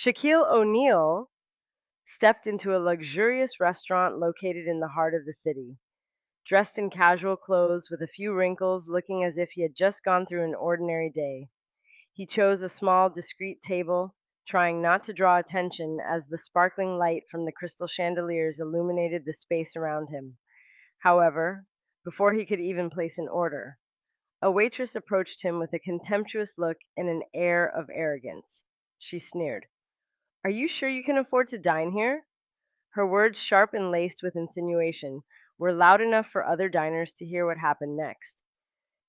Shaquille O'Neal stepped into a luxurious restaurant located in the heart of the city. Dressed in casual clothes with a few wrinkles, looking as if he had just gone through an ordinary day. He chose a small, discreet table, trying not to draw attention as the sparkling light from the crystal chandeliers illuminated the space around him. However, before he could even place an order, a waitress approached him with a contemptuous look and an air of arrogance. She sneered. "Are you sure you can afford to dine here?" Her words, sharp and laced with insinuation, were loud enough for other diners to hear what happened next.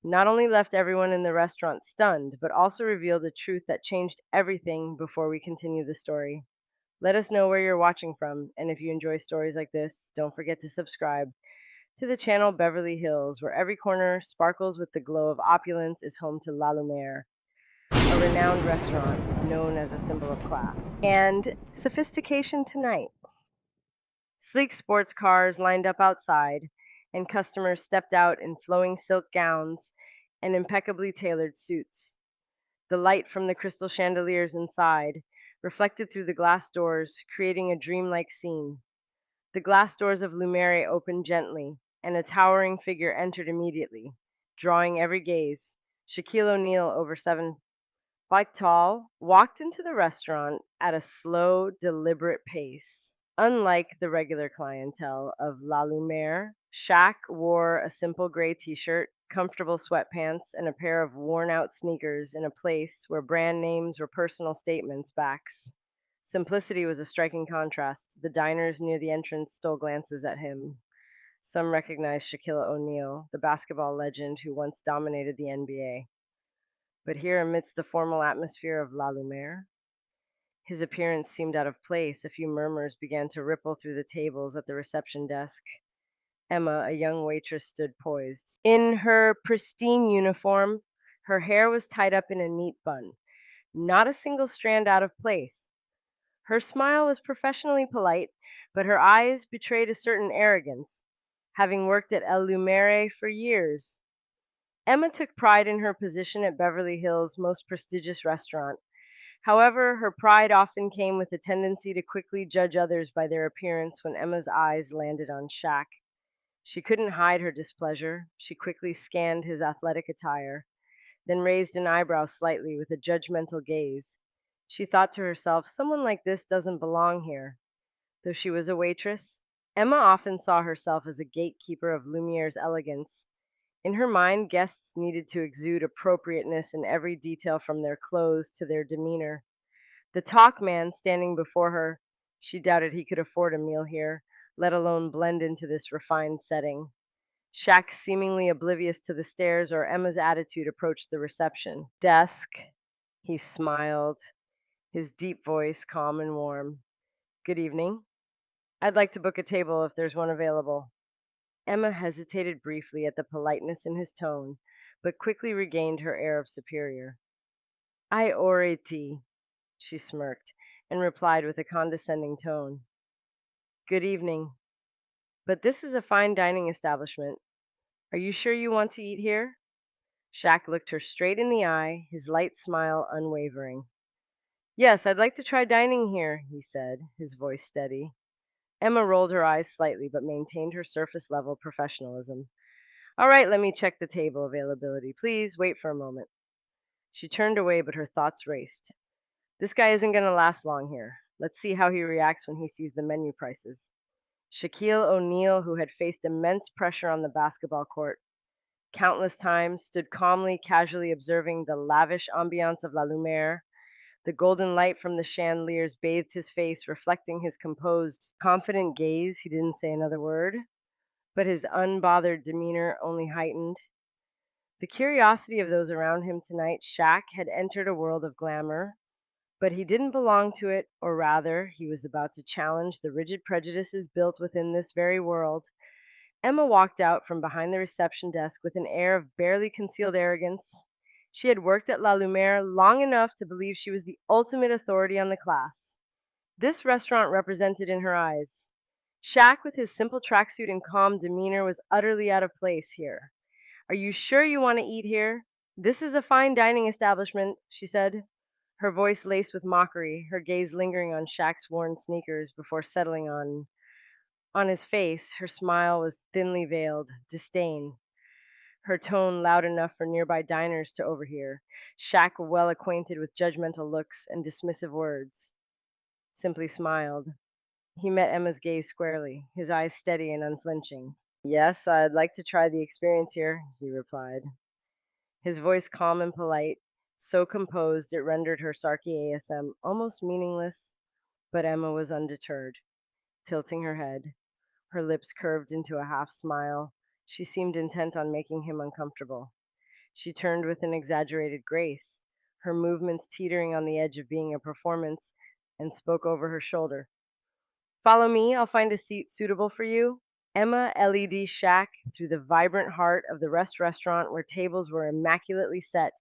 Not only left everyone in the restaurant stunned, but also revealed a truth that changed everything before we continue the story. Let us know where you're watching from, and if you enjoy stories like this, don't forget to subscribe to the channel Beverly Hills, where every corner sparkles with the glow of opulence, is home to La Lumiere, a renowned restaurant known as a symbol of class and sophistication tonight. Sleek sports cars lined up outside, and customers stepped out in flowing silk gowns and impeccably tailored suits. The light from the crystal chandeliers inside reflected through the glass doors, creating a dreamlike scene. The glass doors of Lumiere opened gently, and a towering figure entered immediately, drawing every gaze. Shaquille O'Neal, over 7 feet tall, walked into the restaurant at a slow, deliberate pace. Unlike the regular clientele of La Lumiere, Shaq wore a simple gray t-shirt, comfortable sweatpants, and a pair of worn-out sneakers in a place where brand names were personal statements backs. Simplicity was a striking contrast. The diners near the entrance stole glances at him. Some recognized Shaquille O'Neal, the basketball legend who once dominated the NBA. But here, amidst the formal atmosphere of La Lumiere, his appearance seemed out of place. A few murmurs began to ripple through the tables at the reception desk. Emma, a young waitress, stood poised. In her pristine uniform, her hair was tied up in a neat bun, not a single strand out of place. Her smile was professionally polite, but her eyes betrayed a certain arrogance. Having worked at El Lumiere for years, Emma took pride in her position at Beverly Hills' most prestigious restaurant. However, her pride often came with a tendency to quickly judge others by their appearance. When Emma's eyes landed on Shaq, she couldn't hide her displeasure. She quickly scanned his athletic attire, then raised an eyebrow slightly with a judgmental gaze. She thought to herself, someone like this doesn't belong here. Though she was a waitress, Emma often saw herself as a gatekeeper of Lumiere's elegance. In her mind, guests needed to exude appropriateness in every detail, from their clothes to their demeanor. The talk man standing before her, she doubted he could afford a meal here, let alone blend into this refined setting. Shaq, seemingly oblivious to the stares or Emma's attitude, approached the reception desk. He smiled, his deep voice calm and warm. "Good evening. I'd like to book a table if there's one available." Emma hesitated briefly at the politeness in his tone, but quickly regained her air of superior. "I already," she smirked, and replied with a condescending tone. "Good evening. But this is a fine dining establishment. Are you sure you want to eat here?" Shaq looked her straight in the eye, his light smile unwavering. "Yes, I'd like to try dining here," he said, his voice steady. Emma rolled her eyes slightly, but maintained her surface-level professionalism. "All right, let me check the table availability. Please wait for a moment." She turned away, but her thoughts raced. This guy isn't going to last long here. Let's see how he reacts when he sees the menu prices. Shaquille O'Neal, who had faced immense pressure on the basketball court countless times, stood calmly, casually observing the lavish ambiance of La Lumiere. The golden light from the chandeliers bathed his face, reflecting his composed, confident gaze. He didn't say another word, but his unbothered demeanor only heightened the curiosity of those around him tonight. Shaq had entered a world of glamour, but he didn't belong to it, or rather, he was about to challenge the rigid prejudices built within this very world. Emma walked out from behind the reception desk with an air of barely concealed arrogance. She had worked at La Lumiere long enough to believe she was the ultimate authority on the class. This restaurant represented in her eyes. Shaq, with his simple tracksuit and calm demeanor, was utterly out of place here. "Are you sure you want to eat here? This is a fine dining establishment," she said, her voice laced with mockery, her gaze lingering on Shaq's worn sneakers before settling on his face. Her smile was thinly veiled, disdain, her tone loud enough for nearby diners to overhear. Shaq, well acquainted with judgmental looks and dismissive words, simply smiled. He met Emma's gaze squarely, his eyes steady and unflinching. "Yes, I'd like to try the experience here," he replied, his voice calm and polite, so composed it rendered her Sarky ASM almost meaningless. But Emma was undeterred, tilting her head, her lips curved into a half smile. She seemed intent on making him uncomfortable. She turned with an exaggerated grace, her movements teetering on the edge of being a performance, and spoke over her shoulder. "Follow me, I'll find a seat suitable for you." Emma LED Shack through the vibrant heart of the restaurant where tables were immaculately set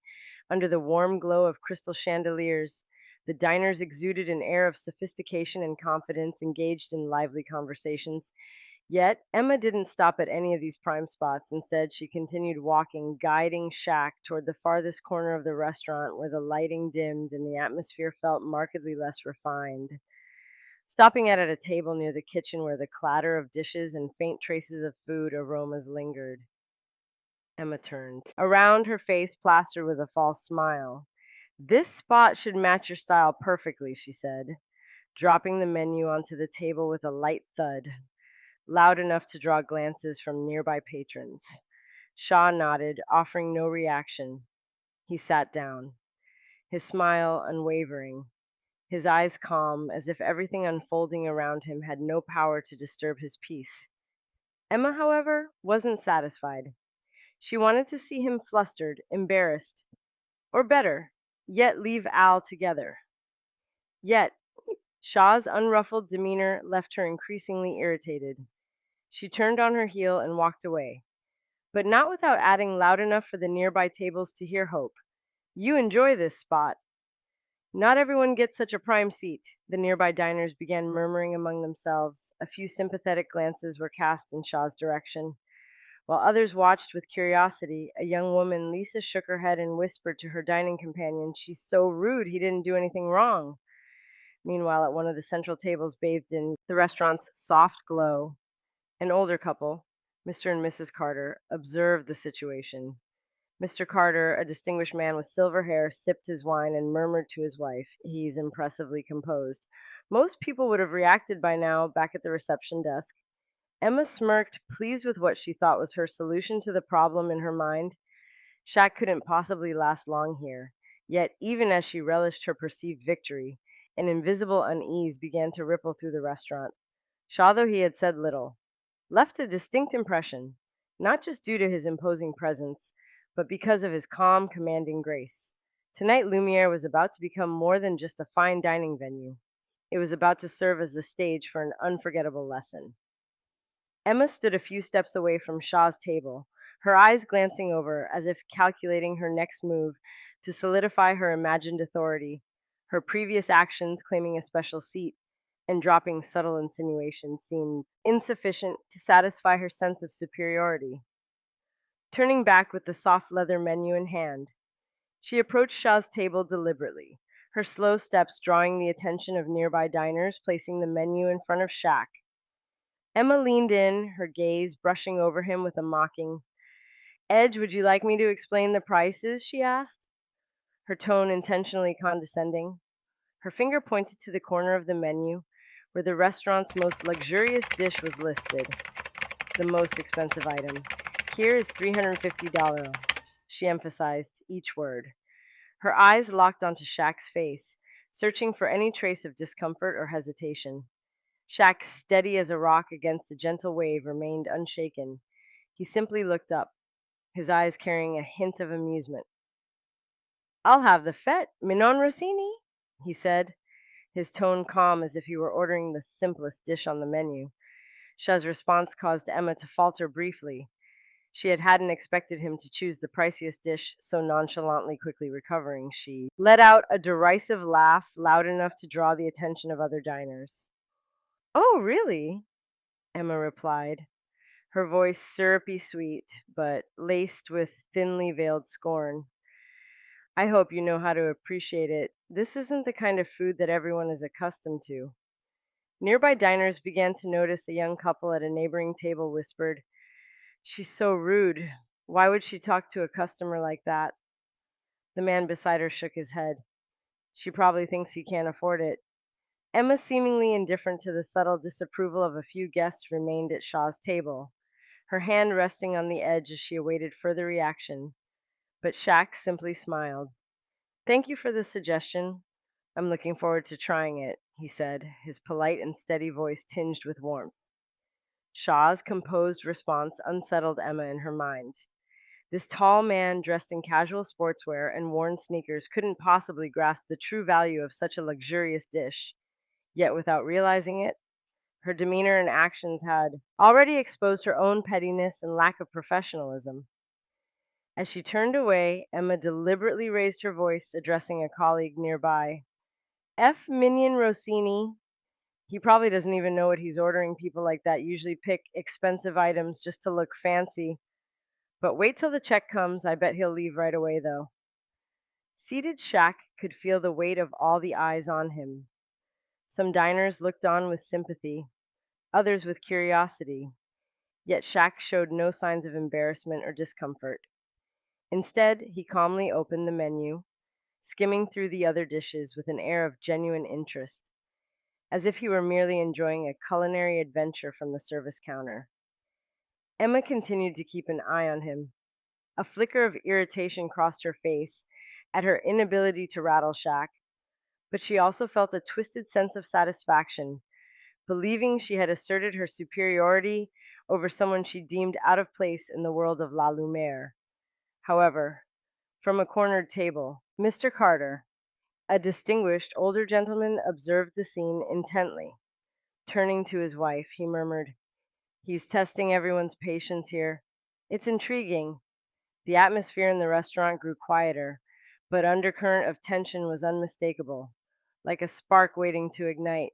under the warm glow of crystal chandeliers. The diners exuded an air of sophistication and confidence, engaged in lively conversations. Yet Emma didn't stop at any of these prime spots. Instead, she continued walking, guiding Shack toward the farthest corner of the restaurant where the lighting dimmed and the atmosphere felt markedly less refined. Stopping at a table near the kitchen where the clatter of dishes and faint traces of food aromas lingered. Emma turned, around her face plastered with a false smile. "This spot should match your style perfectly," she said, dropping the menu onto the table with a light thud, loud enough to draw glances from nearby patrons. Shaw nodded, offering no reaction. He sat down, his smile unwavering, his eyes calm, as if everything unfolding around him had no power to disturb his peace. Emma, however, wasn't satisfied. She wanted to see him flustered, embarrassed, or better, yet leave Al together. Yet Shaw's unruffled demeanor left her increasingly irritated. She turned on her heel and walked away, but not without adding loud enough for the nearby tables to hear Hope. "You enjoy this spot. Not everyone gets such a prime seat." The nearby diners began murmuring among themselves. A few sympathetic glances were cast in Shaw's direction. While others watched with curiosity, a young woman, Lisa, shook her head and whispered to her dining companion, "She's so rude, he didn't do anything wrong." Meanwhile, at one of the central tables bathed in the restaurant's soft glow, an older couple, Mr. and Mrs. Carter, observed the situation. Mr. Carter, a distinguished man with silver hair, sipped his wine and murmured to his wife, "He's impressively composed." Most people would have reacted by now back at the reception desk. Emma smirked, pleased with what she thought was her solution to the problem in her mind. Shack couldn't possibly last long here. Yet, even as she relished her perceived victory, an invisible unease began to ripple through the restaurant. Shaw, though he had said little, left a distinct impression, not just due to his imposing presence, but because of his calm, commanding grace. Tonight, Lumiere was about to become more than just a fine dining venue. It was about to serve as the stage for an unforgettable lesson. Emma stood a few steps away from Shaw's table, her eyes glancing over as if calculating her next move to solidify her imagined authority. Her previous actions, claiming a special seat and dropping subtle insinuations, seemed insufficient to satisfy her sense of superiority. Turning back with the soft leather menu in hand, she approached Shaw's table deliberately, her slow steps drawing the attention of nearby diners, placing the menu in front of Shack. Emma leaned in, her gaze brushing over him with a mocking, "Edge, would you like me to explain the prices?" she asked, her tone intentionally condescending. Her finger pointed to the corner of the menu where the restaurant's most luxurious dish was listed, the most expensive item. "Here is $350, she emphasized each word. Her eyes locked onto Shaq's face, searching for any trace of discomfort or hesitation. Shack, steady as a rock against a gentle wave, remained unshaken. He simply looked up, his eyes carrying a hint of amusement. "I'll have the fete, Mignon Rossini," he said, his tone calm as if he were ordering the simplest dish on the menu. Shaw's response caused Emma to falter briefly. She hadn't expected him to choose the priciest dish so nonchalantly. Quickly recovering, she let out a derisive laugh loud enough to draw the attention of other diners. "Oh, really?" Emma replied, her voice syrupy sweet, but laced with thinly veiled scorn. I hope you know how to appreciate it. This isn't the kind of food that everyone is accustomed to. Nearby diners began to notice a young couple at a neighboring table whispered, "She's so rude. Why would she talk to a customer like that?" The man beside her shook his head. "She probably thinks he can't afford it." Emma, seemingly indifferent to the subtle disapproval of a few guests, remained at Shaw's table, her hand resting on the edge as she awaited further reaction. But Shack simply smiled. "Thank you for the suggestion. I'm looking forward to trying it," he said, his polite and steady voice tinged with warmth. Shaw's composed response unsettled Emma in her mind. This tall man, dressed in casual sportswear and worn sneakers, couldn't possibly grasp the true value of such a luxurious dish, yet without realizing it, her demeanor and actions had already exposed her own pettiness and lack of professionalism. As she turned away, Emma deliberately raised her voice, addressing a colleague nearby. "F. Minion Rossini. He probably doesn't even know what he's ordering. People like that usually pick expensive items just to look fancy. But wait till the check comes. I bet he'll leave right away, though." Seated Shack could feel the weight of all the eyes on him. Some diners looked on with sympathy, others with curiosity, yet Shack showed no signs of embarrassment or discomfort. Instead, he calmly opened the menu, skimming through the other dishes with an air of genuine interest, as if he were merely enjoying a culinary adventure from the service counter. Emma continued to keep an eye on him. A flicker of irritation crossed her face at her inability to rattle Shack, but she also felt a twisted sense of satisfaction, believing she had asserted her superiority over someone she deemed out of place in the world of La Lumiere. However, from a cornered table, Mr. Carter, a distinguished older gentleman, observed the scene intently. Turning to his wife, he murmured, "He's testing everyone's patience here. It's intriguing." The atmosphere in the restaurant grew quieter, but undercurrent of tension was unmistakable, like a spark waiting to ignite.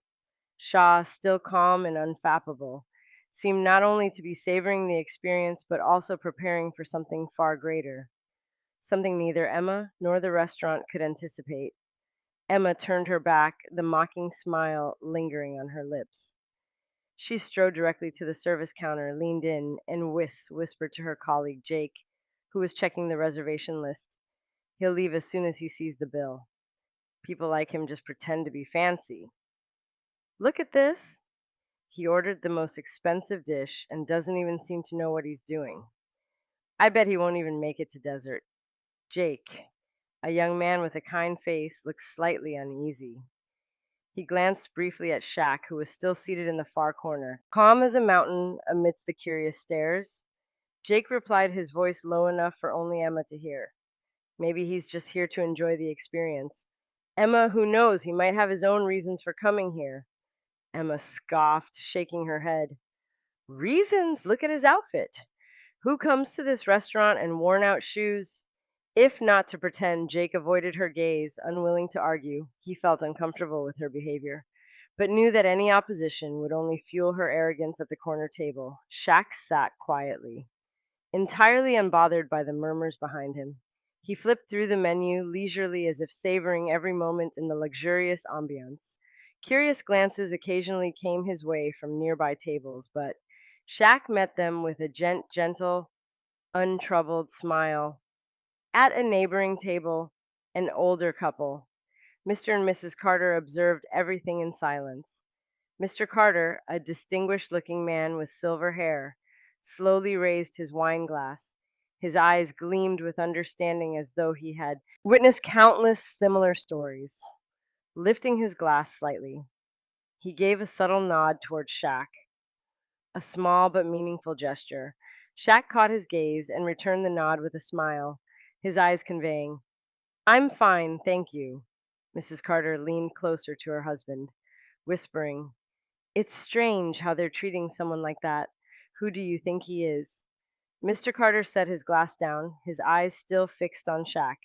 Shaw, still calm and unfappable, seemed not only to be savoring the experience but also preparing for something far greater, something neither Emma nor the restaurant could anticipate. Emma turned her back, the mocking smile lingering on her lips. She strode directly to the service counter, leaned in, and whispered to her colleague Jake, who was checking the reservation list. "He'll leave as soon as he sees the bill. People like him just pretend to be fancy. Look at this." He ordered the most expensive dish and doesn't even seem to know what he's doing. "I bet he won't even make it to dessert." Jake, a young man with a kind face, looked slightly uneasy. He glanced briefly at Shack, who was still seated in the far corner, calm as a mountain amidst the curious stares. Jake replied, his voice low enough for only Emma to hear. "Maybe he's just here to enjoy the experience. Emma, who knows? He might have his own reasons for coming here." Emma scoffed, shaking her head. "Reasons? Look at his outfit. Who comes to this restaurant in worn out shoes?" If not to pretend, Jake avoided her gaze, unwilling to argue. He felt uncomfortable with her behavior, but knew that any opposition would only fuel her arrogance at the corner table. Shack sat quietly, entirely unbothered by the murmurs behind him. He flipped through the menu leisurely as if savoring every moment in the luxurious ambiance. Curious glances occasionally came his way from nearby tables, but Shack met them with a gentle, untroubled smile. At a neighboring table, an older couple, Mr. and Mrs. Carter, observed everything in silence. Mr. Carter, a distinguished looking man with silver hair, slowly raised his wine glass. His eyes gleamed with understanding as though he had witnessed countless similar stories. Lifting his glass slightly, he gave a subtle nod toward Shack, a small but meaningful gesture. Shack caught his gaze and returned the nod with a smile, his eyes conveying, "I'm fine, thank you." Mrs. Carter leaned closer to her husband, whispering, "It's strange how they're treating someone like that. Who do you think he is?" Mr. Carter set his glass down, his eyes still fixed on Shack.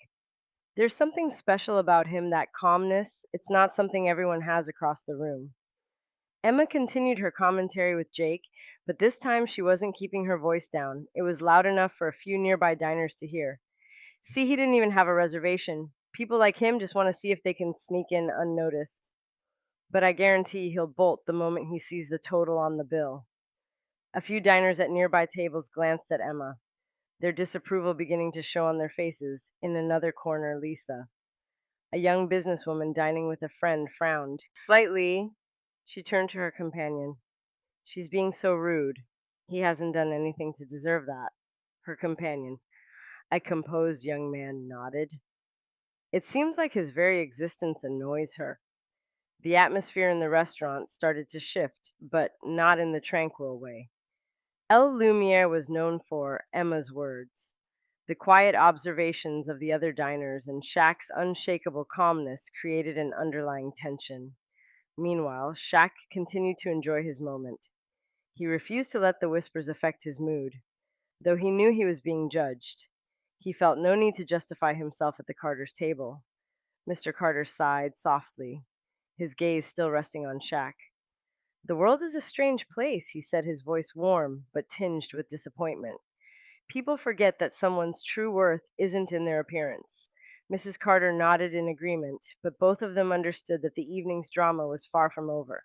"There's something special about him, that calmness. It's not something everyone has across the room." Emma continued her commentary with Jake, but this time she wasn't keeping her voice down. It was loud enough for a few nearby diners to hear. See, he didn't even have a reservation. People like him just want to see if they can sneak in unnoticed. But I guarantee he'll bolt the moment he sees the total on the bill. A few diners at nearby tables glanced at Emma, their disapproval beginning to show on their faces. In another corner, Lisa, a young businesswoman dining with a friend, frowned. Slightly, she turned to her companion. She's being so rude. He hasn't done anything to deserve that. Her companion, a composed young man, nodded. It seems like his very existence annoys her. The atmosphere in the restaurant started to shift, but not in the tranquil way. El Lumiere was known for Emma's words. The quiet observations of the other diners and Shaq's unshakable calmness created an underlying tension. Meanwhile, Shaq continued to enjoy his moment. He refused to let the whispers affect his mood, though he knew he was being judged. He felt no need to justify himself at the Carters' table. Mr. Carter sighed softly, his gaze still resting on Shaq. "The world is a strange place," he said, his voice warm but tinged with disappointment. "People forget that someone's true worth isn't in their appearance." Mrs. Carter nodded in agreement, but both of them understood that the evening's drama was far from over.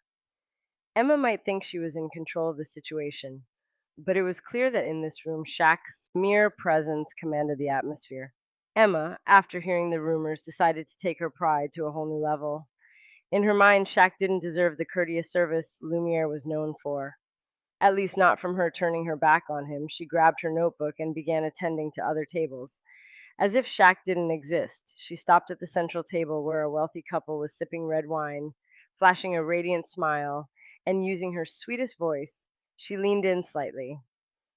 Emma might think she was in control of the situation, but it was clear that in this room Shaq's mere presence commanded the atmosphere. Emma, after hearing the rumors, decided to take her pride to a whole new level. In her mind, Shaq didn't deserve the courteous service Lumiere was known for. At least not from her turning her back on him. She grabbed her notebook and began attending to other tables. As if Shaq didn't exist, she stopped at the central table where a wealthy couple was sipping red wine, flashing a radiant smile, and using her sweetest voice, she leaned in slightly.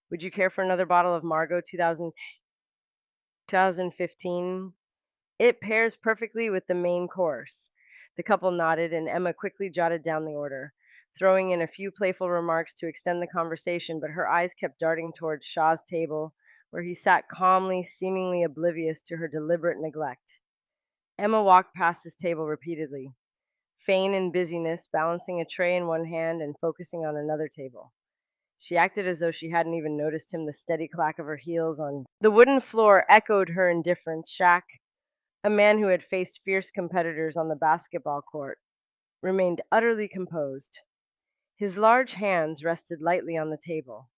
"Would you care for another bottle of Margot 2015? It pairs perfectly with the main course." The couple nodded, and Emma quickly jotted down the order, throwing in a few playful remarks to extend the conversation, but her eyes kept darting towards Shaw's table, where he sat calmly, seemingly oblivious to her deliberate neglect. Emma walked past his table repeatedly, feign in busyness, balancing a tray in one hand and focusing on another table. She acted as though she hadn't even noticed him. The steady clack of her heels on the wooden floor echoed her indifference. Shaq, a man who had faced fierce competitors on the basketball court, remained utterly composed. His large hands rested lightly on the table,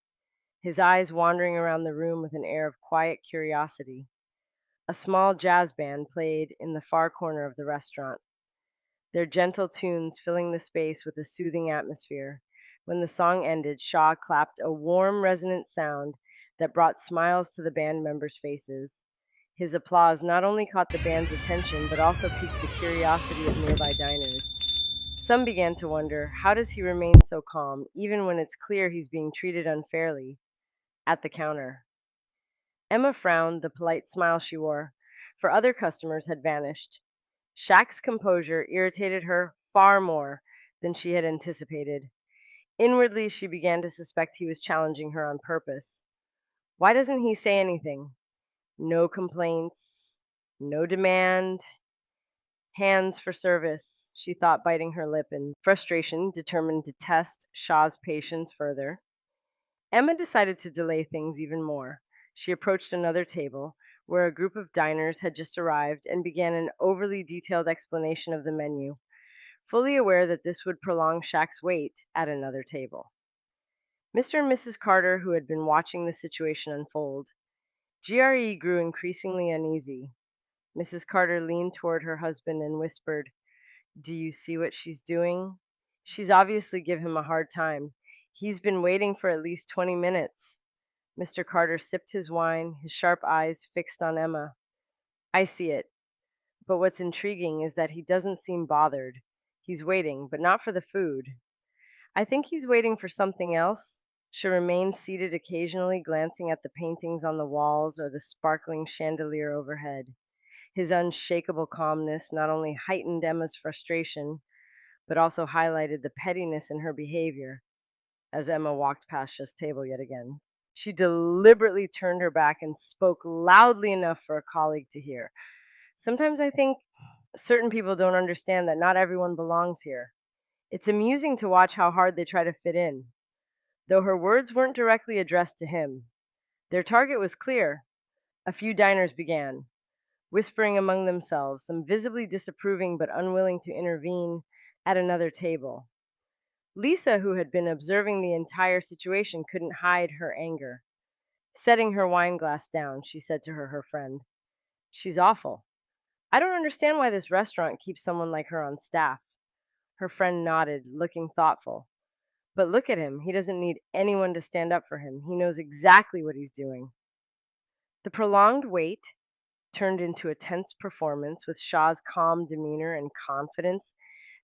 his eyes wandering around the room with an air of quiet curiosity. A small jazz band played in the far corner of the restaurant, their gentle tunes filling the space with a soothing atmosphere. When the song ended, Shaw clapped, a warm, resonant sound that brought smiles to the band members' faces. His applause not only caught the band's attention, but also piqued the curiosity of nearby diners. Some began to wonder, how does he remain so calm, even when it's clear he's being treated unfairly at the counter? Emma frowned, the polite smile she wore, for other customers had vanished. Shaq's composure irritated her far more than she had anticipated. Inwardly, she began to suspect he was challenging her on purpose. Why doesn't he say anything? No complaints, no demand, hands for service, she thought, biting her lip in frustration, determined to test Shaw's patience further. Emma decided to delay things even more. She approached another table, where a group of diners had just arrived, and began an overly detailed explanation of the menu, fully aware that this would prolong Shaq's wait at another table. Mr. and Mrs. Carter, who had been watching the situation unfold, GRE grew increasingly uneasy. Mrs. Carter leaned toward her husband and whispered, "Do you see what she's doing? She's obviously give him a hard time. He's been waiting for at least 20 minutes." Mr. Carter sipped his wine, his sharp eyes fixed on Emma. "I see it. But what's intriguing is that he doesn't seem bothered. He's waiting, but not for the food. I think he's waiting for something else." She remained seated, occasionally glancing at the paintings on the walls or the sparkling chandelier overhead. His unshakable calmness not only heightened Emma's frustration, but also highlighted the pettiness in her behavior. As Emma walked past Shaw's table yet again, she deliberately turned her back and spoke loudly enough for a colleague to hear. "Sometimes I think certain people don't understand that not everyone belongs here. It's amusing to watch how hard they try to fit in." Though her words weren't directly addressed to him, their target was clear. A few diners began. whispering among themselves, some visibly disapproving but unwilling to intervene at another table. Lisa, who had been observing the entire situation, couldn't hide her anger. Setting her wine glass down, she said to her friend, "She's awful. I don't understand why this restaurant keeps someone like her on staff." Her friend nodded, looking thoughtful. "But look at him. He doesn't need anyone to stand up for him. He knows exactly what he's doing." The prolonged wait turned into a tense performance, with Shaw's calm demeanor and confidence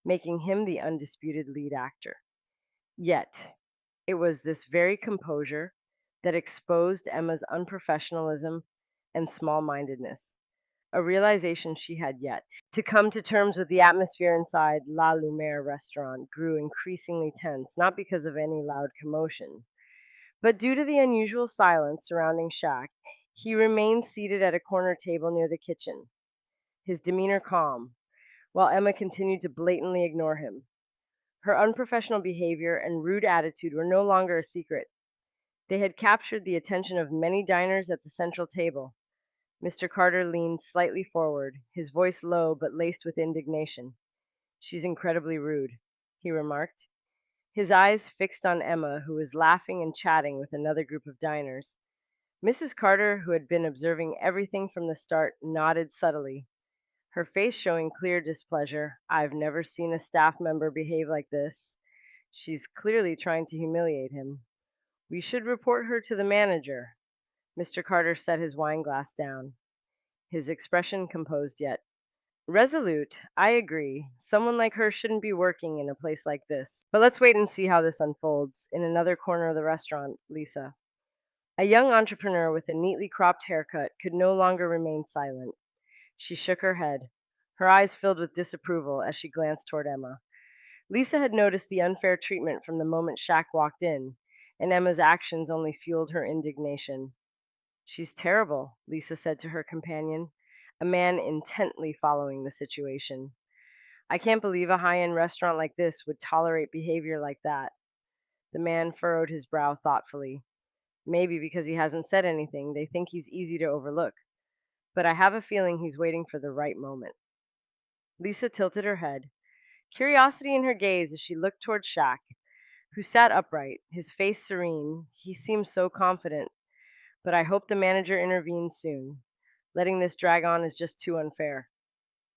making him the undisputed lead actor. Yet, it was this very composure that exposed Emma's unprofessionalism and small mindedness, a realization she had yet to come to terms with. The atmosphere inside La Lumiere restaurant grew increasingly tense, not because of any loud commotion, but due to the unusual silence surrounding Shaq. He remained seated at a corner table near the kitchen, his demeanor calm, while Emma continued to blatantly ignore him. Her unprofessional behavior and rude attitude were no longer a secret. They had captured the attention of many diners at the central table. Mr. Carter leaned slightly forward, his voice low but laced with indignation. "She's incredibly rude," he remarked, his eyes fixed on Emma, who was laughing and chatting with another group of diners. Mrs. Carter, who had been observing everything from the start, nodded subtly, her face showing clear displeasure. "I've never seen a staff member behave like this. She's clearly trying to humiliate him. We should report her to the manager." Mr. Carter set his wine glass down, his expression composed yet resolute. "I agree. Someone like her shouldn't be working in a place like this. But let's wait and see how this unfolds." In another corner of the restaurant, Lisa, a young entrepreneur with a neatly cropped haircut, could no longer remain silent. She shook her head, her eyes filled with disapproval as she glanced toward Emma. Lisa had noticed the unfair treatment from the moment Shaq walked in, and Emma's actions only fueled her indignation. "She's terrible," Lisa said to her companion, a man intently following the situation. "I can't believe a high-end restaurant like this would tolerate behavior like that." The man furrowed his brow thoughtfully. "Maybe because he hasn't said anything, they think he's easy to overlook. But I have a feeling he's waiting for the right moment." Lisa tilted her head, curiosity in her gaze as she looked toward Shaq, who sat upright, his face serene. He seemed so confident. "But I hope the manager intervenes soon. Letting this drag on is just too unfair."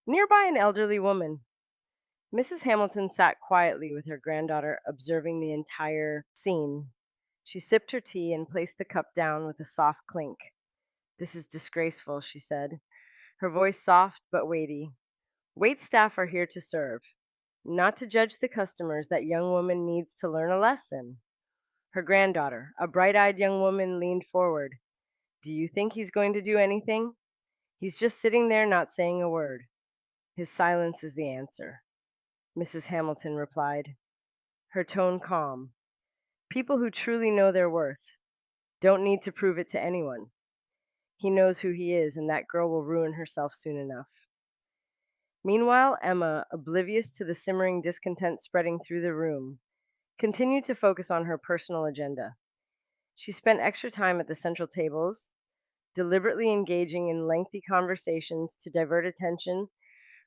Nearby, an elderly woman, Mrs. Hamilton, sat quietly with her granddaughter, observing the entire scene. She sipped her tea and placed the cup down with a soft clink. "This is disgraceful," she said, her voice soft but weighty. "Waitstaff are here to serve, not to judge the customers. That young woman needs to learn a lesson." Her granddaughter, a bright-eyed young woman, leaned forward. "Do you think he's going to do anything? He's just sitting there not saying a word. His silence is the answer," Mrs. Hamilton replied, her tone calm. "People who truly know their worth don't need to prove it to anyone. He knows who he is, and that girl will ruin herself soon enough." Meanwhile, Emma, oblivious to the simmering discontent spreading through the room, continued to focus on her personal agenda. She spent extra time at the central tables, deliberately engaging in lengthy conversations to divert attention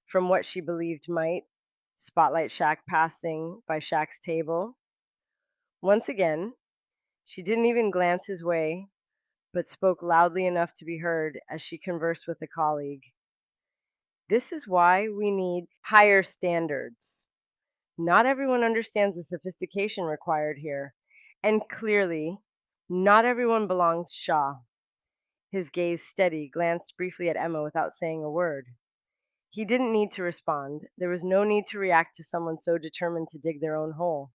from what she believed might spotlight Shaq passing by Shaq's table. Once again, she didn't even glance his way, but spoke loudly enough to be heard as she conversed with a colleague. "This is why we need higher standards. Not everyone understands the sophistication required here, and clearly, not everyone belongs to Shaw." His gaze steady, glanced briefly at Emma without saying a word. He didn't need to respond. There was no need to react to someone so determined to dig their own hole.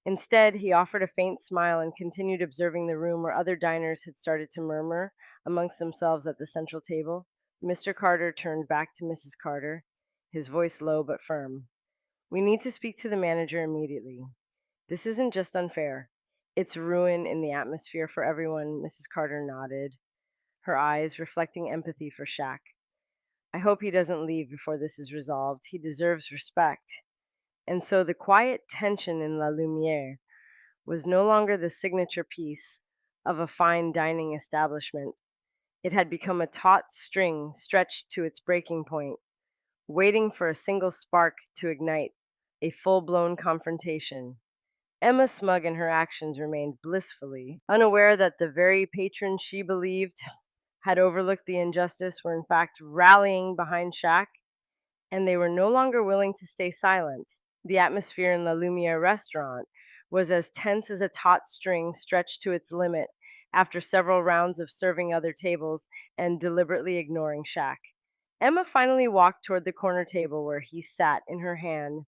Instead, he offered a faint smile and continued observing the room where other diners had started to murmur amongst themselves at the central table. Mr. Carter turned back to Mrs. Carter, his voice low but firm. "We need to speak to the manager immediately. This isn't just unfair. It's ruin in the atmosphere for everyone." Mrs. Carter nodded, her eyes reflecting empathy for Shaq. "I hope he doesn't leave before this is resolved. He deserves respect." And so the quiet tension in La Lumiere was no longer the signature piece of a fine dining establishment. It had become a taut string stretched to its breaking point, waiting for a single spark to ignite a full blown confrontation. Emma, smug in her actions, remained blissfully unaware that the very patrons she believed had overlooked the injustice were in fact rallying behind Shaq, and they were no longer willing to stay silent. The atmosphere in La Lumiere restaurant was as tense as a taut string stretched to its limit after several rounds of serving other tables and deliberately ignoring Shaq. Emma finally walked toward the corner table where he sat. In her hand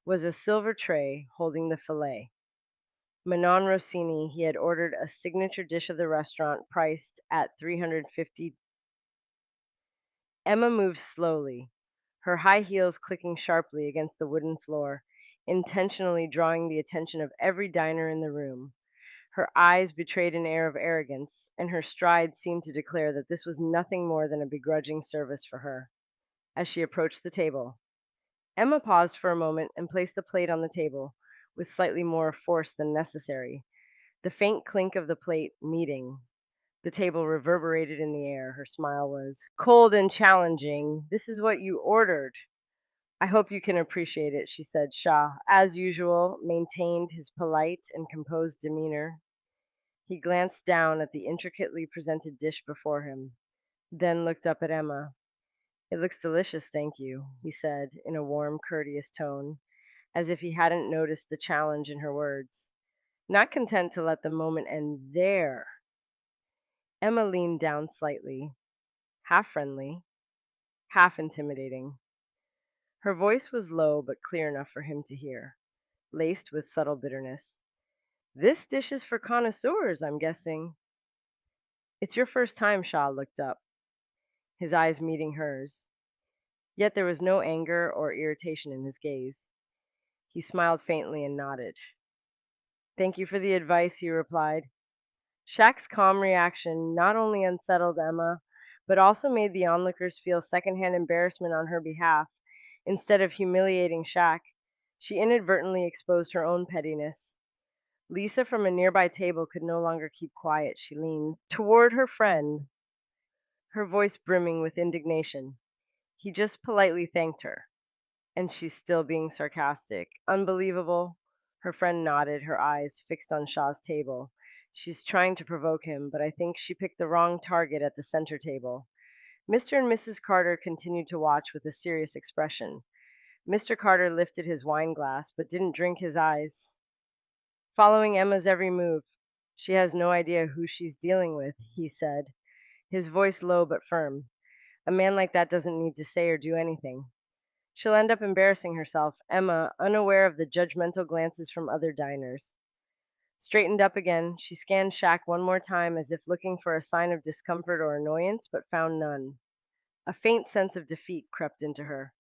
was a silver tray holding the fillet. Manon Rossini, he had ordered a signature dish of the restaurant priced at 350. Emma moved slowly, her high heels clicking sharply against the wooden floor, intentionally drawing the attention of every diner in the room. Her eyes betrayed an air of arrogance, and her stride seemed to declare that this was nothing more than a begrudging service for her. As she approached the table, Emma paused for a moment and placed the plate on the table with slightly more force than necessary. The faint clink of the plate meeting the table reverberated in the air. Her smile was cold and challenging. "This is what you ordered. I hope you can appreciate it," she said. Shah, as usual, maintained his polite and composed demeanor. He glanced down at the intricately presented dish before him, then looked up at Emma. "It looks delicious, thank you," he said in a warm, courteous tone, as if he hadn't noticed the challenge in her words. Not content to let the moment end there, Emma leaned down slightly, half friendly, half intimidating. Her voice was low but clear enough for him to hear, laced with subtle bitterness. "This dish is for connoisseurs, I'm guessing." "It's your first time," Shah looked up, his eyes meeting hers. Yet there was no anger or irritation in his gaze. He smiled faintly and nodded. "Thank you for the advice," he replied. Shaq's calm reaction not only unsettled Emma, but also made the onlookers feel secondhand embarrassment on her behalf. Instead of humiliating Shaq, she inadvertently exposed her own pettiness. Lisa from a nearby table could no longer keep quiet. She leaned toward her friend, her voice brimming with indignation. "He just politely thanked her. And she's still being sarcastic. Unbelievable." Her friend nodded, her eyes fixed on Shaw's table. "She's trying to provoke him, but I think she picked the wrong target at the center table." Mr. and Mrs. Carter continued to watch with a serious expression. Mr. Carter lifted his wine glass, but didn't drink his eyes, following Emma's every move. "She has no idea who she's dealing with," he said, his voice low but firm. "A man like that doesn't need to say or do anything. She'll end up embarrassing herself." Emma, unaware of the judgmental glances from other diners, straightened up again. She scanned Shaq one more time as if looking for a sign of discomfort or annoyance, but found none. A faint sense of defeat crept into her,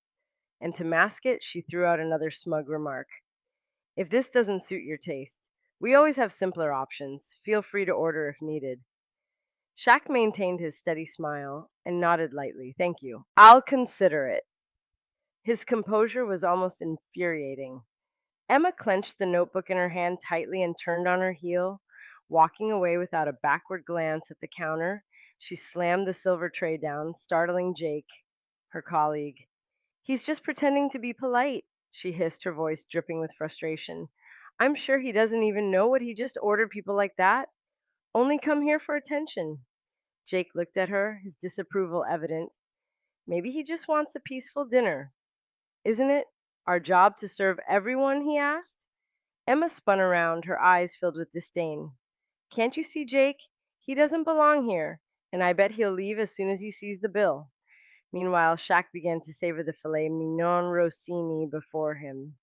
and to mask it, she threw out another smug remark. "If this doesn't suit your taste, we always have simpler options. Feel free to order if needed." Shaq maintained his steady smile and nodded lightly. "Thank you. I'll consider it." His composure was almost infuriating. Emma clenched the notebook in her hand tightly and turned on her heel, walking away without a backward glance at the counter. She slammed the silver tray down, startling Jake, her colleague. "He's just pretending to be polite," she hissed, her voice dripping with frustration. "I'm sure he doesn't even know what he just ordered. People like that only come here for attention." Jake looked at her, his disapproval evident. "Maybe he just wants a peaceful dinner. Isn't it our job to serve everyone?" he asked. Emma spun around, her eyes filled with disdain. "Can't you see, Jake? He doesn't belong here, and I bet he'll leave as soon as he sees the bill." Meanwhile, Shaq began to savor the filet mignon rossini before him.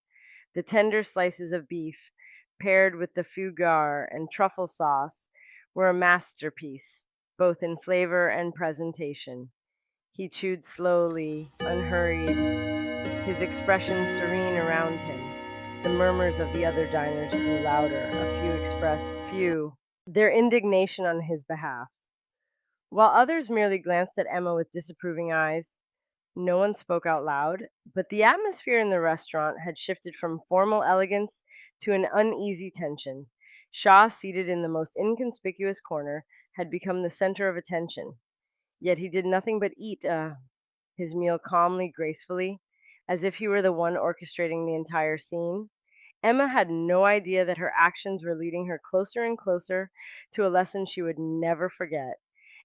The tender slices of beef, paired with the foie gras and truffle sauce, were a masterpiece, both in flavor and presentation. He chewed slowly, unhurried, his expression serene around him. The murmurs of the other diners grew louder. A few expressed their indignation on his behalf, while others merely glanced at Emma with disapproving eyes. No one spoke out loud, but the atmosphere in the restaurant had shifted from formal elegance to an uneasy tension. Shaw, seated in the most inconspicuous corner, had become the center of attention. Yet he did nothing but eat his meal calmly, gracefully, as if he were the one orchestrating the entire scene. Emma had no idea that her actions were leading her closer and closer to a lesson she would never forget.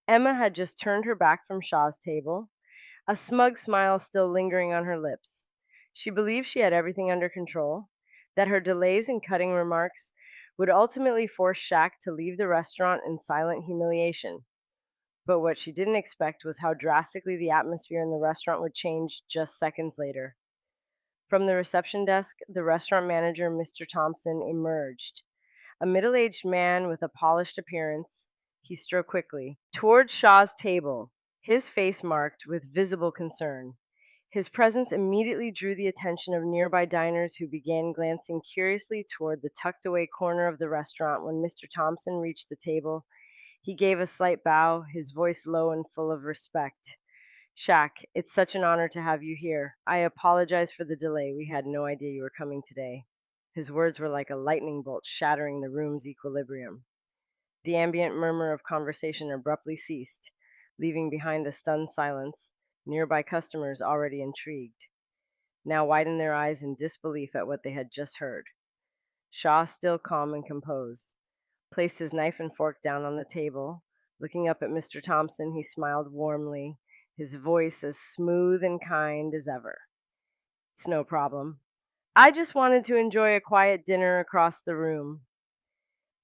Emma had just turned her back from Shaw's table, a smug smile still lingering on her lips. She believed she had everything under control, that her delays in cutting remarks would ultimately force Shaq to leave the restaurant in silent humiliation. But what she didn't expect was how drastically the atmosphere in the restaurant would change just seconds later. From the reception desk, the restaurant manager, Mr. Thompson, emerged. A middle aged man with a polished appearance, he strode quickly toward Shaw's table, his face marked with visible concern. His presence immediately drew the attention of nearby diners who began glancing curiously toward the tucked away corner of the restaurant. When Mr. Thompson reached the table, he gave a slight bow, his voice low and full of respect. Shaq, it's such an honor to have you here. I apologize for the delay. We had no idea you were coming today. His words were like a lightning bolt shattering the room's equilibrium. The ambient murmur of conversation abruptly ceased, leaving behind a stunned silence, nearby customers already intrigued, now widened their eyes in disbelief at what they had just heard. Shaw, still calm and composed, placed his knife and fork down on the table. Looking up at Mr. Thompson, he smiled warmly, his voice as smooth and kind as ever. It's no problem. I just wanted to enjoy a quiet dinner across the room.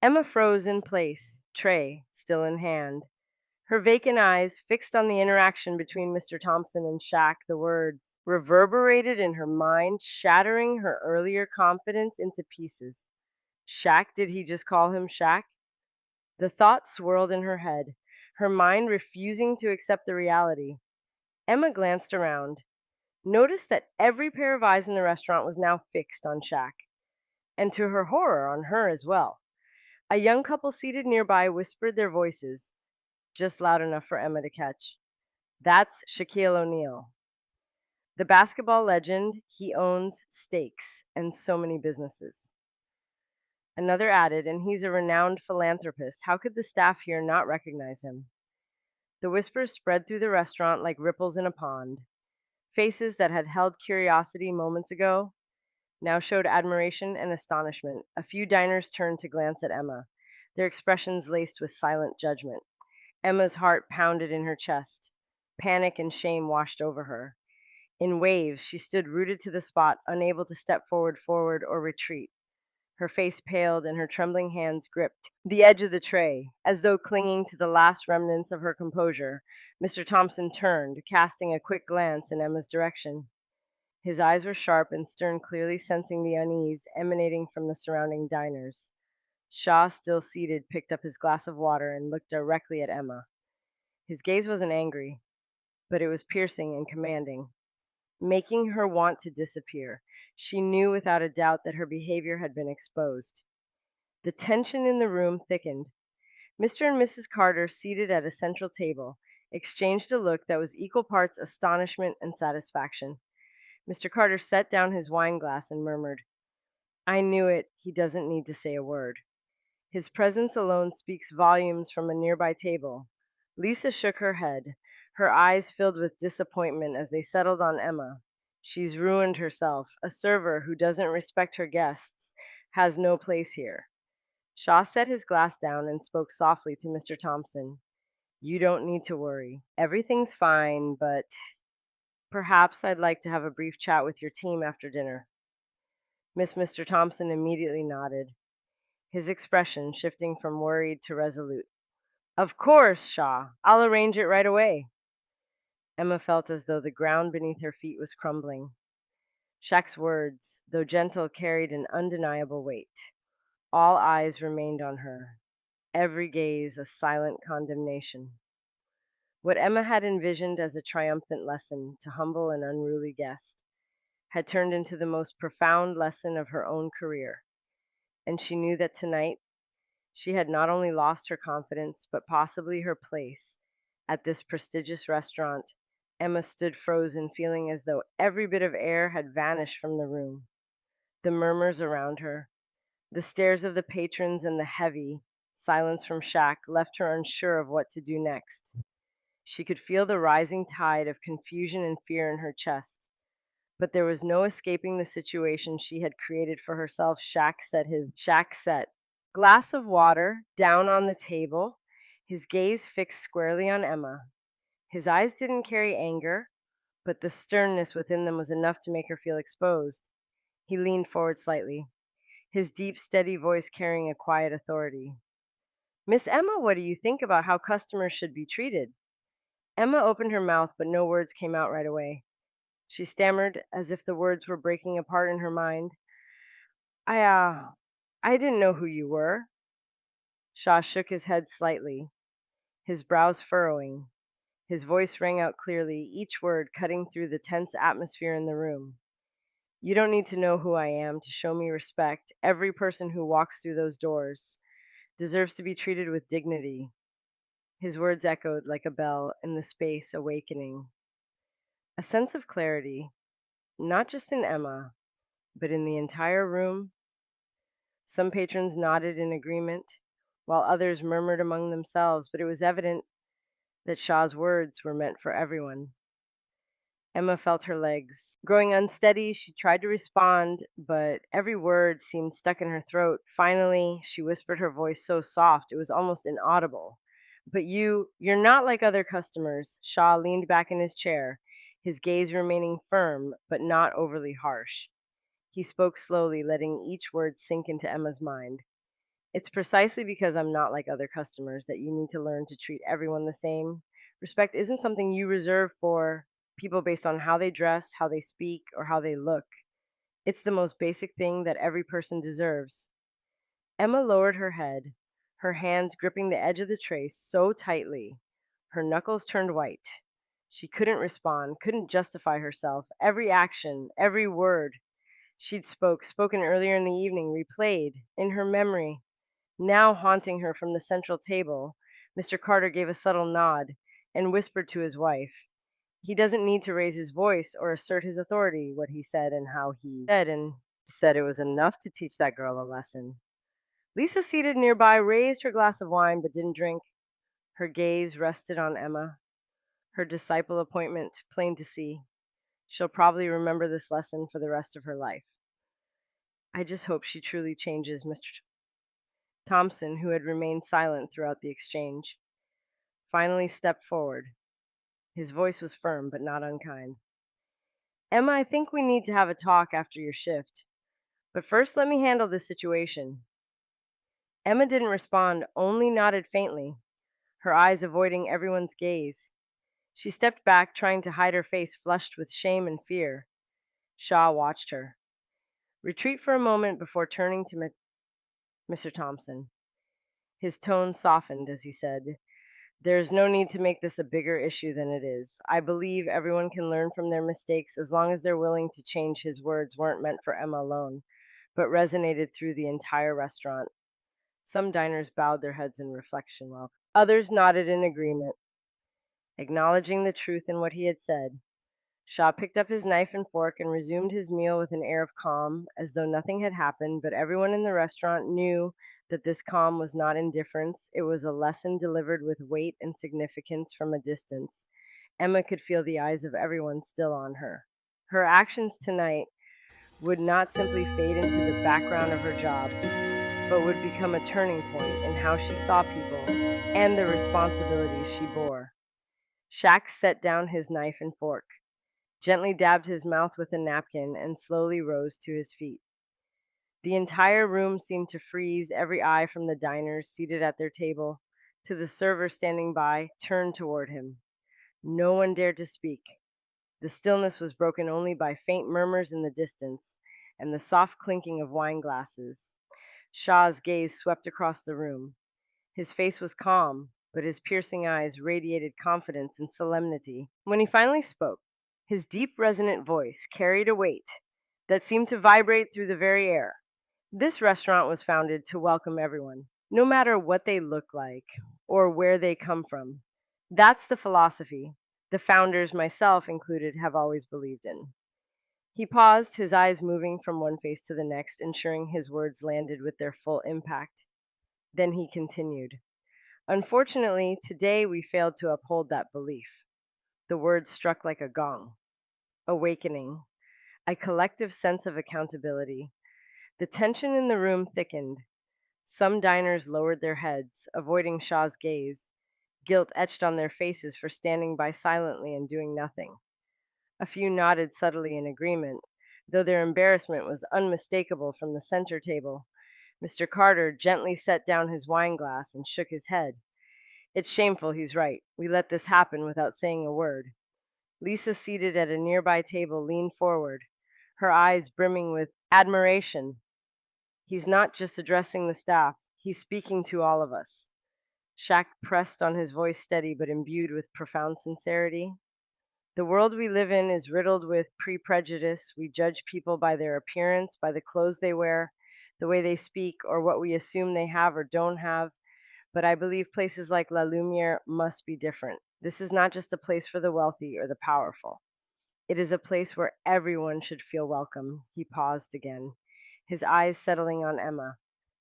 Emma froze in place, tray still in hand, her vacant eyes fixed on the interaction between Mr. Thompson and Shaq. The words reverberated in her mind, shattering her earlier confidence into pieces. Shaq? Did he just call him Shaq? The thought swirled in her head, her mind refusing to accept the reality. Emma glanced around, noticed that every pair of eyes in the restaurant was now fixed on Shaq, and to her horror, on her as well. A young couple seated nearby whispered their voices, just loud enough for Emma to catch. That's Shaquille O'Neal, the basketball legend. He owns stakes and so many businesses. Another added, and he's a renowned philanthropist. How could the staff here not recognize him? The whispers spread through the restaurant like ripples in a pond. Faces that had held curiosity moments ago now showed admiration and astonishment. A few diners turned to glance at Emma, their expressions laced with silent judgment. Emma's heart pounded in her chest. Panic and shame washed over her. In waves, she stood rooted to the spot, unable to step forward, or retreat. Her face paled and her trembling hands gripped the edge of the tray, as though clinging to the last remnants of her composure. Mr. Thompson turned, casting a quick glance in Emma's direction. His eyes were sharp and stern, clearly sensing the unease emanating from the surrounding diners. Shaw, still seated, picked up his glass of water and looked directly at Emma. His gaze wasn't angry, but it was piercing and commanding, making her want to disappear. She knew without a doubt that her behavior had been exposed. The tension in the room thickened. Mr. and Mrs. Carter, seated at a central table, exchanged a look that was equal parts astonishment and satisfaction. Mr. Carter set down his wine glass and murmured, I knew it. He doesn't need to say a word. His presence alone speaks volumes from a nearby table. Lisa shook her head, her eyes filled with disappointment as they settled on Emma. She's ruined herself. A server who doesn't respect her guests has no place here. Shaw set his glass down and spoke softly to Mr. Thompson. You don't need to worry. Everything's fine, but perhaps I'd like to have a brief chat with your team after dinner. Mr. Thompson immediately nodded, his expression shifting from worried to resolute. Of course, Shaw. I'll arrange it right away. Emma felt as though the ground beneath her feet was crumbling. Shaq's words, though gentle, carried an undeniable weight. All eyes remained on her, every gaze a silent condemnation. What Emma had envisioned as a triumphant lesson to humble and unruly guest had turned into the most profound lesson of her own career, and she knew that tonight she had not only lost her confidence, but possibly her place at this prestigious restaurant. Emma stood frozen, feeling as though every bit of air had vanished from the room. The murmurs around her, the stares of the patrons, and the heavy silence from Shaq left her unsure of what to do next. She could feel the rising tide of confusion and fear in her chest, but there was no escaping the situation she had created for herself. Shack set. Glass of water down on the table, his gaze fixed squarely on Emma. His eyes didn't carry anger, but the sternness within them was enough to make her feel exposed. He leaned forward slightly, his deep, steady voice carrying a quiet authority. Miss Emma, what do you think about how customers should be treated? Emma opened her mouth, but no words came out right away. She stammered as if the words were breaking apart in her mind. I, uh, I didn't know who you were. Shaw shook his head slightly, his brows furrowing. His voice rang out clearly, each word cutting through the tense atmosphere in the room. You don't need to know who I am to show me respect. Every person who walks through those doors deserves to be treated with dignity. His words echoed like a bell in the space, awakening a sense of clarity, not just in Emma, but in the entire room. Some patrons nodded in agreement, while others murmured among themselves, but it was evident that Shaw's words were meant for everyone. Emma felt her legs growing unsteady. She tried to respond, but every word seemed stuck in her throat. Finally, she whispered, her voice so soft it was almost inaudible. But you're not like other customers. Shaw leaned back in his chair, his gaze remaining firm but not overly harsh. He spoke slowly, letting each word sink into Emma's mind. It's precisely because I'm not like other customers that you need to learn to treat everyone the same. Respect isn't something you reserve for people based on how they dress, how they speak, or how they look. It's the most basic thing that every person deserves. Emma lowered her head, her hands gripping the edge of the tray so tightly, her knuckles turned white. She couldn't respond, couldn't justify herself. Every action, every word spoken earlier in the evening, replayed in her memory, now haunting her from the central table. Mr. Carter gave a subtle nod and whispered to his wife. He doesn't need to raise his voice or assert his authority, what he said and how he said it was enough to teach that girl a lesson. Lisa, seated nearby, raised her glass of wine but didn't drink. Her gaze rested on Emma, her disciple appointment plain to see. She'll probably remember this lesson for the rest of her life. I just hope she truly changes. Mr. Thompson, who had remained silent throughout the exchange, finally stepped forward. His voice was firm but not unkind. Emma, I think we need to have a talk after your shift. But first, let me handle this situation. Emma didn't respond, only nodded faintly, her eyes avoiding everyone's gaze. She stepped back, trying to hide her face flushed with shame and fear. Shaw watched her retreat for a moment before turning to Mr. Thompson. His tone softened as he said, there's no need to make this a bigger issue than it is. I believe everyone can learn from their mistakes as long as they're willing to change. His words weren't meant for Emma alone, but resonated through the entire restaurant. Some diners bowed their heads in reflection, while others nodded in agreement, acknowledging the truth in what he had said. Shaw picked up his knife and fork and resumed his meal with an air of calm, as though nothing had happened, but everyone in the restaurant knew that this calm was not indifference. It was a lesson delivered with weight and significance from a distance. Emma could feel the eyes of everyone still on her. Her actions tonight would not simply fade into the background of her job, but would become a turning point in how she saw people and the responsibilities she bore. Shack set down his knife and fork, gently dabbed his mouth with a napkin, and slowly rose to his feet. The entire room seemed to freeze, every eye from the diners seated at their table to the server standing by turned toward him. No one dared to speak. The stillness was broken only by faint murmurs in the distance and the soft clinking of wine glasses. Shaw's gaze swept across the room. His face was calm, but his piercing eyes radiated confidence and solemnity. When he finally spoke, his deep, resonant voice carried a weight that seemed to vibrate through the very air. This restaurant was founded to welcome everyone, no matter what they look like or where they come from. That's the philosophy the founders, myself included, have always believed in. He paused, his eyes moving from one face to the next, ensuring his words landed with their full impact. Then he continued. Unfortunately, today we failed to uphold that belief. The words struck like a gong. Awakening. A collective sense of accountability. The tension in the room thickened. Some diners lowered their heads, avoiding Shaw's gaze, guilt etched on their faces for standing by silently and doing nothing. A few nodded subtly in agreement, though their embarrassment was unmistakable from the center table. Mr. Carter gently set down his wine glass and shook his head. It's shameful, he's right. We let this happen without saying a word. Lisa, seated at a nearby table, leaned forward, her eyes brimming with admiration. He's not just addressing the staff, he's speaking to all of us. Shaq pressed on, his voice steady but imbued with profound sincerity. The world we live in is riddled with prejudice. We judge people by their appearance, by the clothes they wear, the way they speak, or what we assume they have or don't have. But I believe places like La Lumiere must be different. This is not just a place for the wealthy or the powerful. It is a place where everyone should feel welcome. He paused again, his eyes settling on Emma,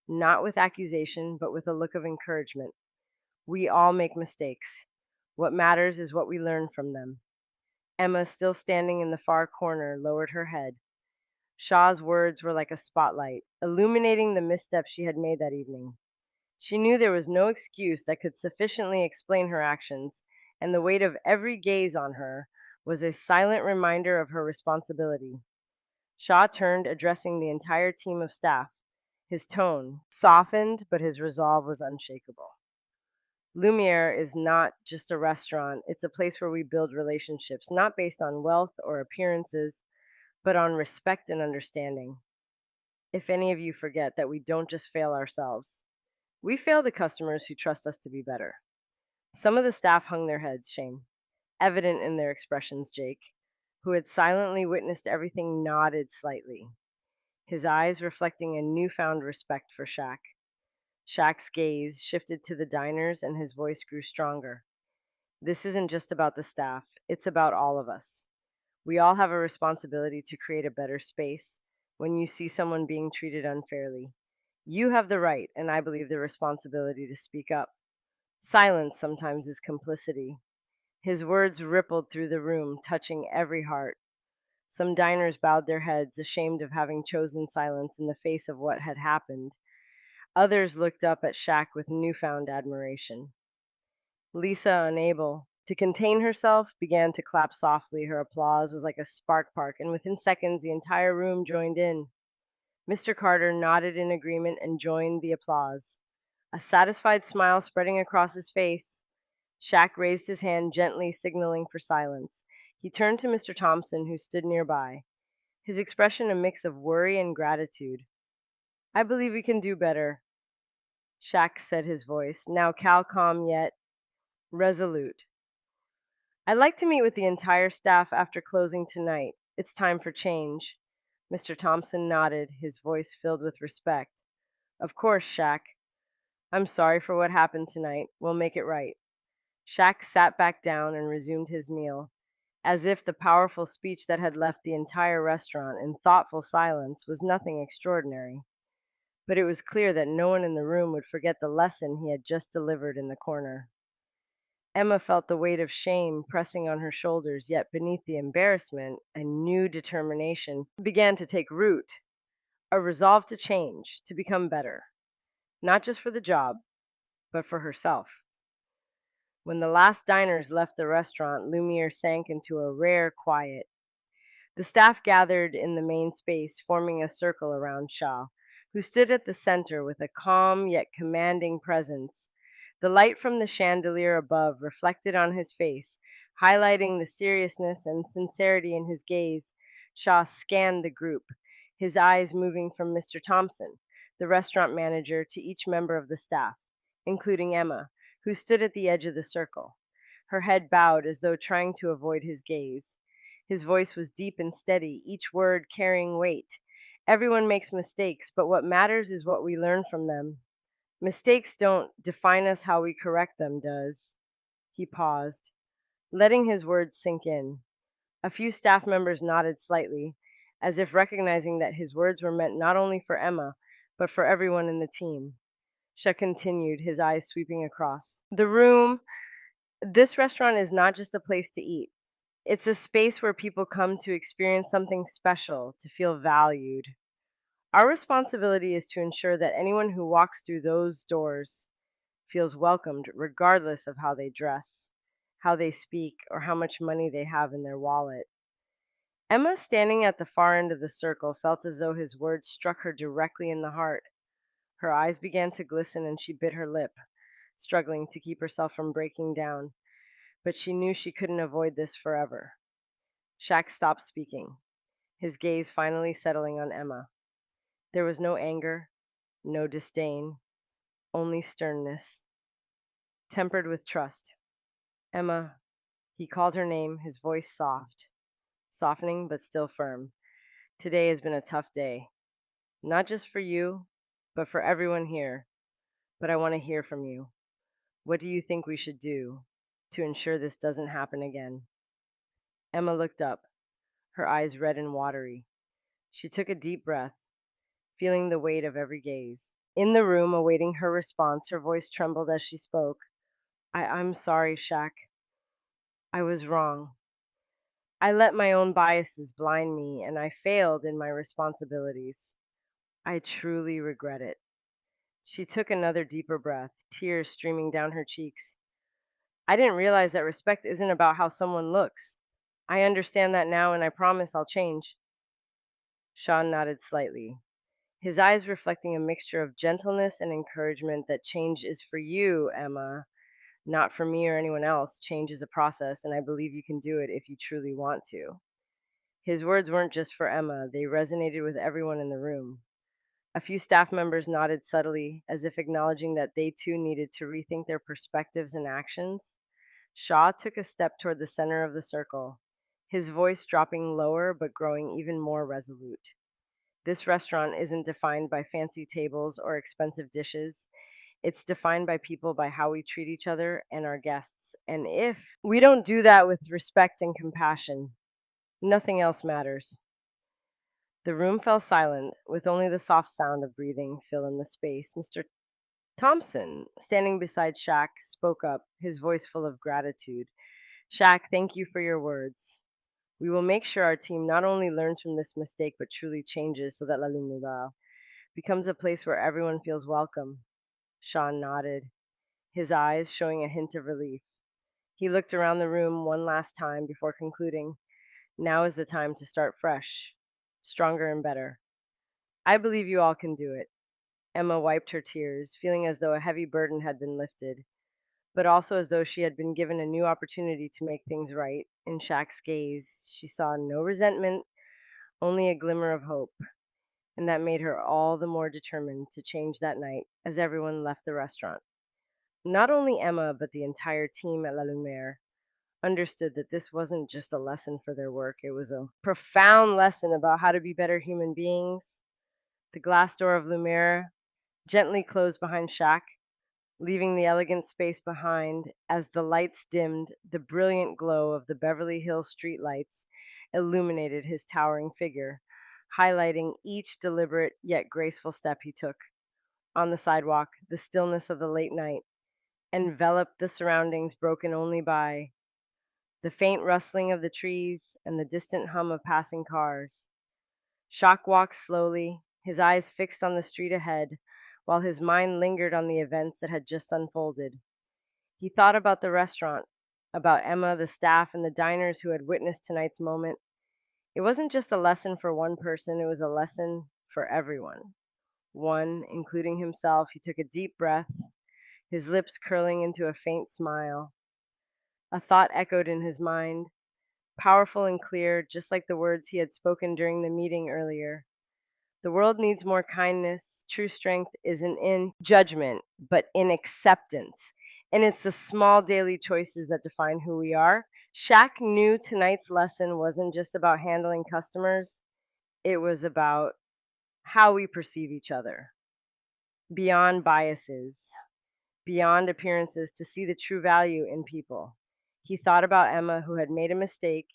not with accusation, but with a look of encouragement. We all make mistakes. What matters is what we learn from them. Emma, still standing in the far corner, lowered her head. Shaw's words were like a spotlight, illuminating the misstep she had made that evening. She knew there was no excuse that could sufficiently explain her actions, and the weight of every gaze on her was a silent reminder of her responsibility. Shaw turned, addressing the entire team of staff. His tone softened, but his resolve was unshakable. Lumiere is not just a restaurant, it's a place where we build relationships, not based on wealth or appearances, but on respect and understanding. If any of you forget that we don't just fail ourselves, we fail the customers who trust us to be better. Some of the staff hung their heads, shame evident in their expressions. Jake, who had silently witnessed everything, nodded slightly, his eyes reflecting a newfound respect for Shaq. Shaq's gaze shifted to the diners and his voice grew stronger. This isn't just about the staff, it's about all of us. We all have a responsibility to create a better space. When you see someone being treated unfairly, you have the right, and I believe the responsibility, to speak up. Silence sometimes is complicity. His words rippled through the room, touching every heart. Some diners bowed their heads, ashamed of having chosen silence in the face of what had happened. Others looked up at Shaq with newfound admiration. Lisa, unable to contain herself, began to clap softly. Her applause was like a spark park, and within seconds the entire room joined in. Mr. Carter nodded in agreement and joined the applause, a satisfied smile spreading across his face. Shaq raised his hand gently, signaling for silence. He turned to Mr. Thompson, who stood nearby, his expression a mix of worry and gratitude. I believe we can do better, Shaq said, his voice, now calm yet resolute. I'd like to meet with the entire staff after closing tonight. It's time for change. Mr. Thompson nodded, his voice filled with respect. Of course, Shaq. I'm sorry for what happened tonight. We'll make it right. Shaq sat back down and resumed his meal, as if the powerful speech that had left the entire restaurant in thoughtful silence was nothing extraordinary. But it was clear that no one in the room would forget the lesson he had just delivered in the corner. Emma felt the weight of shame pressing on her shoulders, yet beneath the embarrassment, a new determination began to take root, a resolve to change, to become better, not just for the job, but for herself. When the last diners left the restaurant, Lumiere sank into a rare quiet. The staff gathered in the main space, forming a circle around Shaw, who stood at the center with a calm yet commanding presence. The light from the chandelier above reflected on his face, highlighting the seriousness and sincerity in his gaze. Shaw scanned the group, his eyes moving from Mr. Thompson, the restaurant manager, to each member of the staff, including Emma, who stood at the edge of the circle, her head bowed as though trying to avoid his gaze. His voice was deep and steady, each word carrying weight. Everyone makes mistakes, but what matters is what we learn from them. Mistakes don't define us, how we correct them does. He paused, letting his words sink in. A few staff members nodded slightly, as if recognizing that his words were meant not only for Emma, but for everyone in the team. Shaq continued, his eyes sweeping across the room. This restaurant is not just a place to eat. It's a space where people come to experience something special, to feel valued. Our responsibility is to ensure that anyone who walks through those doors feels welcomed, regardless of how they dress, how they speak, or how much money they have in their wallet. Emma, standing at the far end of the circle, felt as though his words struck her directly in the heart. Her eyes began to glisten and she bit her lip, struggling to keep herself from breaking down. But she knew she couldn't avoid this forever. Shaq stopped speaking, his gaze finally settling on Emma. There was no anger, no disdain, only sternness, tempered with trust. Emma, he called her name, his voice soft, softening but still firm. Today has been a tough day, not just for you, but for everyone here. But I want to hear from you. What do you think we should do to ensure this doesn't happen again? Emma looked up, her eyes red and watery. She took a deep breath, feeling the weight of every gaze. In the room, awaiting her response, her voice trembled as she spoke. I'm sorry, Shaq. I was wrong. I let my own biases blind me, and I failed in my responsibilities. I truly regret it. She took another deeper breath, tears streaming down her cheeks. I didn't realize that respect isn't about how someone looks. I understand that now, and I promise I'll change. Sean nodded slightly, his eyes reflecting a mixture of gentleness and encouragement. That change is for you, Emma, not for me or anyone else. Change is a process, and I believe you can do it if you truly want to. His words weren't just for Emma, they resonated with everyone in the room. A few staff members nodded subtly, as if acknowledging that they too needed to rethink their perspectives and actions. Shaw took a step toward the center of the circle, his voice dropping lower but growing even more resolute. This restaurant isn't defined by fancy tables or expensive dishes. It's defined by people, by how we treat each other and our guests. And if we don't do that with respect and compassion, nothing else matters. The room fell silent, with only the soft sound of breathing filling the space. Mr. Thompson, standing beside Shaq, spoke up, his voice full of gratitude. Shaq, thank you for your words. We will make sure our team not only learns from this mistake but truly changes so that La Lumida becomes a place where everyone feels welcome. Sean nodded, his eyes showing a hint of relief. He looked around the room one last time before concluding, now is the time to start fresh, stronger and better. I believe you all can do it. Emma wiped her tears, feeling as though a heavy burden had been lifted, but also as though she had been given a new opportunity to make things right. In Shaq's gaze, she saw no resentment, only a glimmer of hope, and that made her all the more determined to change that night as everyone left the restaurant. Not only Emma, but the entire team at La Lumiere understood that this wasn't just a lesson for their work, it was a profound lesson about how to be better human beings. The glass door of Lumiere gently closed behind Shaq, leaving the elegant space behind. As the lights dimmed, the brilliant glow of the Beverly Hills streetlights illuminated his towering figure, highlighting each deliberate yet graceful step he took. On the sidewalk, the stillness of the late night enveloped the surroundings, broken only by the faint rustling of the trees and the distant hum of passing cars. Shock walked slowly, his eyes fixed on the street ahead, while his mind lingered on the events that had just unfolded. He thought about the restaurant, about Emma, the staff, and the diners who had witnessed tonight's moment. It wasn't just a lesson for one person, it was a lesson for everyone. One, including himself. He took a deep breath, his lips curling into a faint smile. A thought echoed in his mind, powerful and clear, just like the words he had spoken during the meeting earlier. The world needs more kindness. True strength isn't in judgment, but in acceptance. And it's the small daily choices that define who we are. Shaq knew tonight's lesson wasn't just about handling customers, it was about how we perceive each other, beyond biases, beyond appearances, to see the true value in people. He thought about Emma, who had made a mistake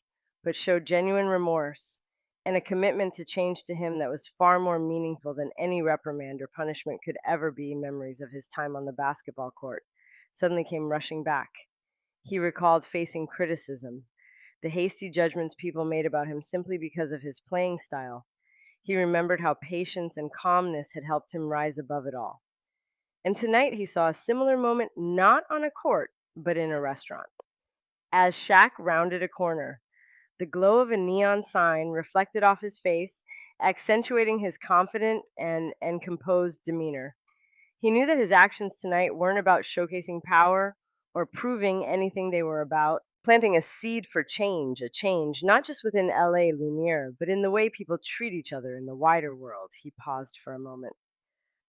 but showed genuine remorse, and a commitment to change to him that was far more meaningful than any reprimand or punishment could ever be. Memories of his time on the basketball court suddenly came rushing back. He recalled facing criticism, the hasty judgments people made about him simply because of his playing style. He remembered how patience and calmness had helped him rise above it all. And tonight he saw a similar moment not on a court, but in a restaurant. As Shaq rounded a corner, the glow of a neon sign reflected off his face, accentuating his confident and composed demeanor. He knew that his actions tonight weren't about showcasing power or proving anything. They were about planting a seed for change, a change not just within LA Lumiere, but in the way people treat each other in the wider world. He paused for a moment,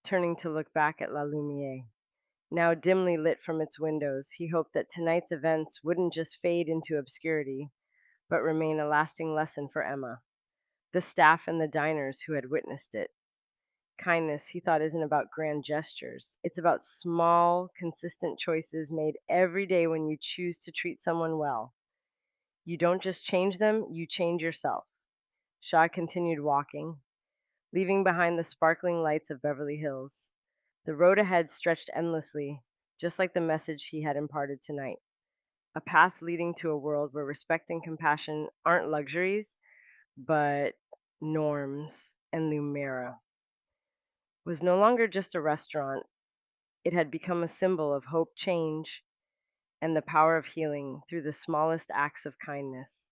turning to look back at La Lumiere. Now dimly lit from its windows, he hoped that tonight's events wouldn't just fade into obscurity, but remain a lasting lesson for Emma, the staff, and the diners who had witnessed it. Kindness, he thought, isn't about grand gestures. It's about small, consistent choices made every day when you choose to treat someone well. You don't just change them, you change yourself. Shaw continued walking, leaving behind the sparkling lights of Beverly Hills. The road ahead stretched endlessly, just like the message he had imparted tonight. A path leading to a world where respect and compassion aren't luxuries, but norms. And Lumera was no longer just a restaurant. It had become a symbol of hope, change, and the power of healing through the smallest acts of kindness.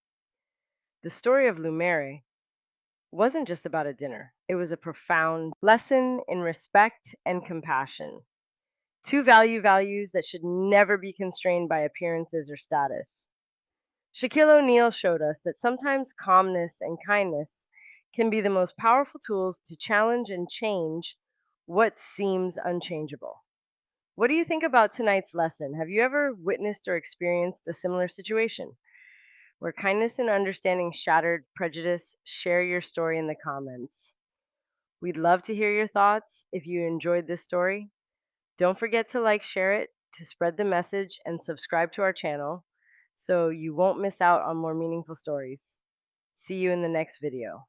The story of Lumere wasn't just about a dinner, it was a profound lesson in respect and compassion. Two values that should never be constrained by appearances or status. Shaquille O'Neal showed us that sometimes calmness and kindness can be the most powerful tools to challenge and change what seems unchangeable. What do you think about tonight's lesson? Have you ever witnessed or experienced a similar situation where kindness and understanding shattered prejudice? Share your story in the comments. We'd love to hear your thoughts. If you enjoyed this story, don't forget to like, share it to spread the message, and subscribe to our channel so you won't miss out on more meaningful stories. See you in the next video.